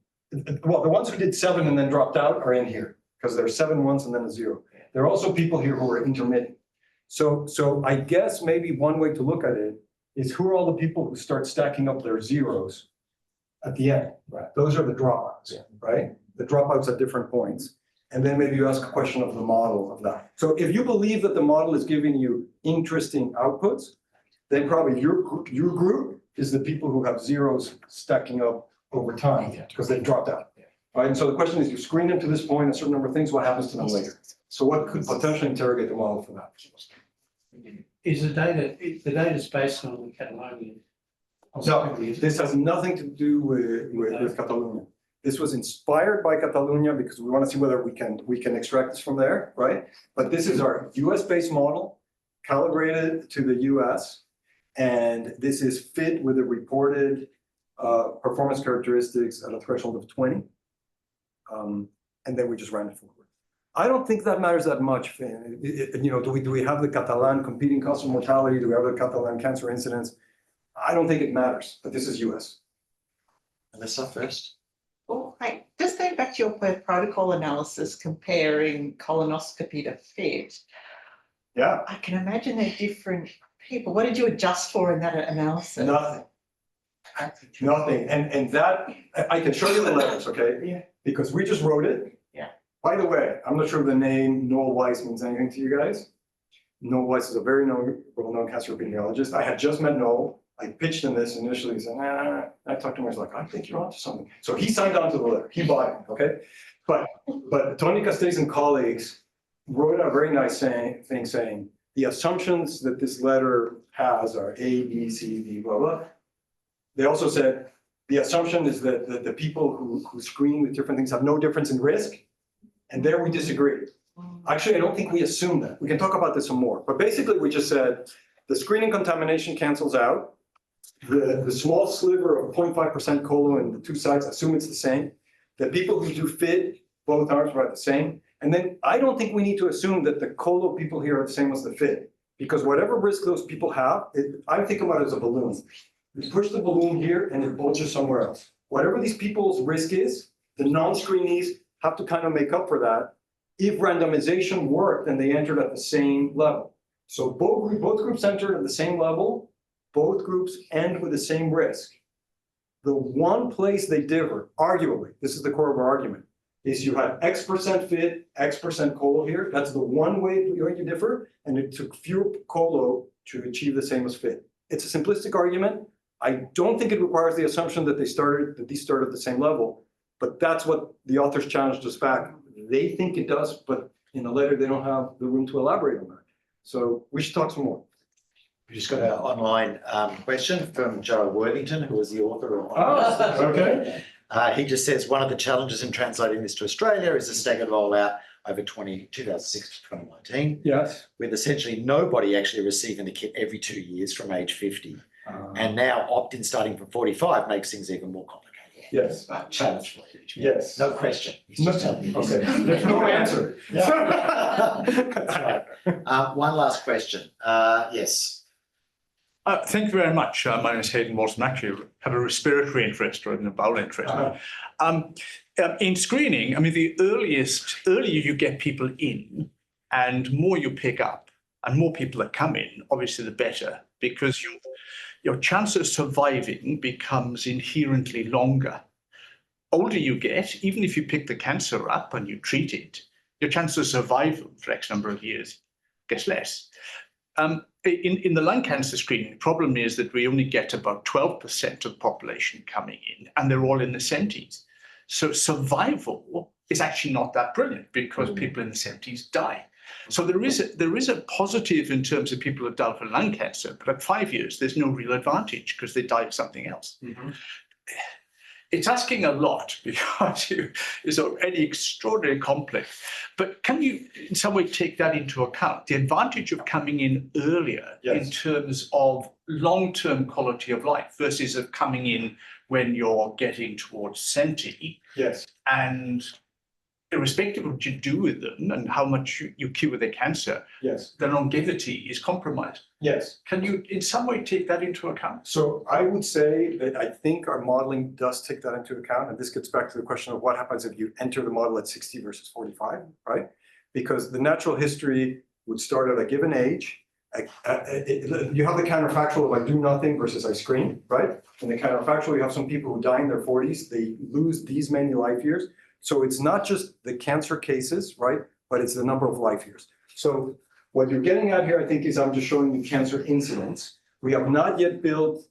well, the ones who did 7 and then dropped out are in here because there's 7 once and then a 0. There are also people here who are intermittent. So I guess maybe one way to look at it is who are all the people who start stacking up their zeros at the end? Right. Those are the dropouts, right? The dropouts at different points. And then maybe you ask a question of the model of that. So if you believe that the model is giving you interesting outputs, then probably your group is the people who have zeros stacking up over time because they've dropped out. Right? And so the question is, you screen them to this point, a certain number of things, what happens to them later? So what could potentially interrogate the model for that? Is the data's based on the Catalonian? No, this has nothing to do with Catalonia. This was inspired by Catalonia because we want to see whether we can extract this from there, right? But this is our US-based model, calibrated to the US, and this is fit with the reported performance characteristics at a threshold of 20. And then we just ran it forward. I don't think that matters that much, Finn. Do we have the Catalan competing cause of mortality? Do we have the Catalan cancer incidence? I don't think it matters, but this is US. Melissa first. Well, just going back to your per protocol analysis, comparing colonoscopy to FIT, Yeah, I can imagine they're different people. What did you adjust for in that analysis? nothing. Nothing. And that, I can show you the letters, okay? Yeah. Because we just wrote it. Yeah. By the way, I'm not sure the name Noel Weiss means anything to you guys. Noel Weiss is a very well-known cancer epidemiologist. I had just met Noel. I pitched him this initially. He said, nah. I talked to him. I was like, I think you're onto something. So he signed on to the letter. He bought it, okay? But Tony Castells and colleagues wrote a very nice thing saying, the assumptions that this letter has are A, B, C, D, blah, blah. They also said, the assumption is that the people who screen with different things have no difference in risk. And there we disagree. Actually, I don't think we assume that. We can talk about this some more. But basically, we just said, the screening contamination cancels out. The small sliver of 0.5% colo in the two sides, assume it's the same. The people who do FIT, both arms are the same. And then I don't think we need to assume that the colo people here are the same as the FIT. Because whatever risk those people have, I'm thinking about it as a balloon. You push the balloon here and it bulges somewhere else. Whatever these people's risk is, the non-screenees have to kind of make up for that. If randomization worked, then they entered at the same level. So both groups entered at the same level, both groups end with the same risk. The one place they differ, arguably, this is the core of our argument, is you had X% FIT, X% colo here. That's the one way you differ, and it took fewer colo to achieve the same as FIT. It's a simplistic argument. I don't think it requires the assumption that these started at the same level, but that's what the authors challenged us back. They think it does, but in the letter, they don't have the room to elaborate on that. So we should talk some more. We just got an online question from Joe Worthington, who was the author of. Oh, okay. He just says, one of the challenges in translating this to Australia is the staggered rollout over 2006 to 2019, Yes. with essentially nobody actually receiving the kit every 2 years from age 50. And now opt-in starting from 45 makes things even more complicated. Yes, Challenge for you. yes. No question. He's No, just telling me. okay, there's no answer. That's right. One last question. Yes. Thank you very much. My name is Hayden Walton. Actually, have a respiratory interest rather than a bowel interest. In screening, I mean, the earlier you get people in and more you pick up and more people that come in, obviously the better, because your chance of surviving becomes inherently longer. Older you get, even if you pick the cancer up and you treat it, your chance of survival for X number of years gets less. In the lung cancer screening, the problem is that we only get about 12% of the population coming in, and they're all in the 70s. So survival is actually not that brilliant because people in the 70s die. So there is a positive in terms of people who die from lung cancer, but at 5 years, there's no real advantage because they die of something else. It's asking a lot because it's already extraordinarily complex. But can you in some way take that into account? The advantage of coming in earlier in terms of long-term quality of life versus of coming in when you're getting towards 70. Yes. And irrespective of what you do with them and how much you cure their cancer, Yes. the longevity is compromised. Yes. Can you in some way take that into account? So I would say that I think our modeling does take that into account. And this gets back to the question of what happens if you enter the model at 60 versus 45, right? Because the natural history would start at a given age. You have the counterfactual of I do nothing versus I screen, right? In the counterfactual, you have some people who die in their 40s. They lose these many life years. So it's not just the cancer cases, right? But it's the number of life years. So what you're getting at here, I think, is I'm just showing you cancer incidence. We have not yet built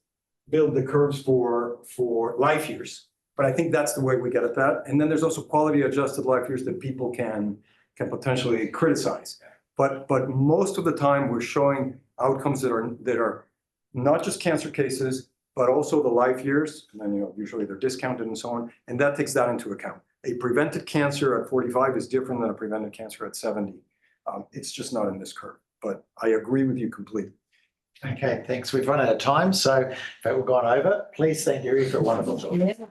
the curves for life years, but I think that's the way we get at that. And then there's also quality adjusted life years that people can potentially criticize. But most of the time we're showing outcomes that are not just cancer cases, but also the life years. And then usually they're discounted and so on. And that takes that into account. A prevented cancer at 45 is different than a prevented cancer at 70. It's just not in this curve, but I agree with you completely. Okay, thanks. We've run out of time, so if we've gone over, please thank Yuri for a wonderful talk.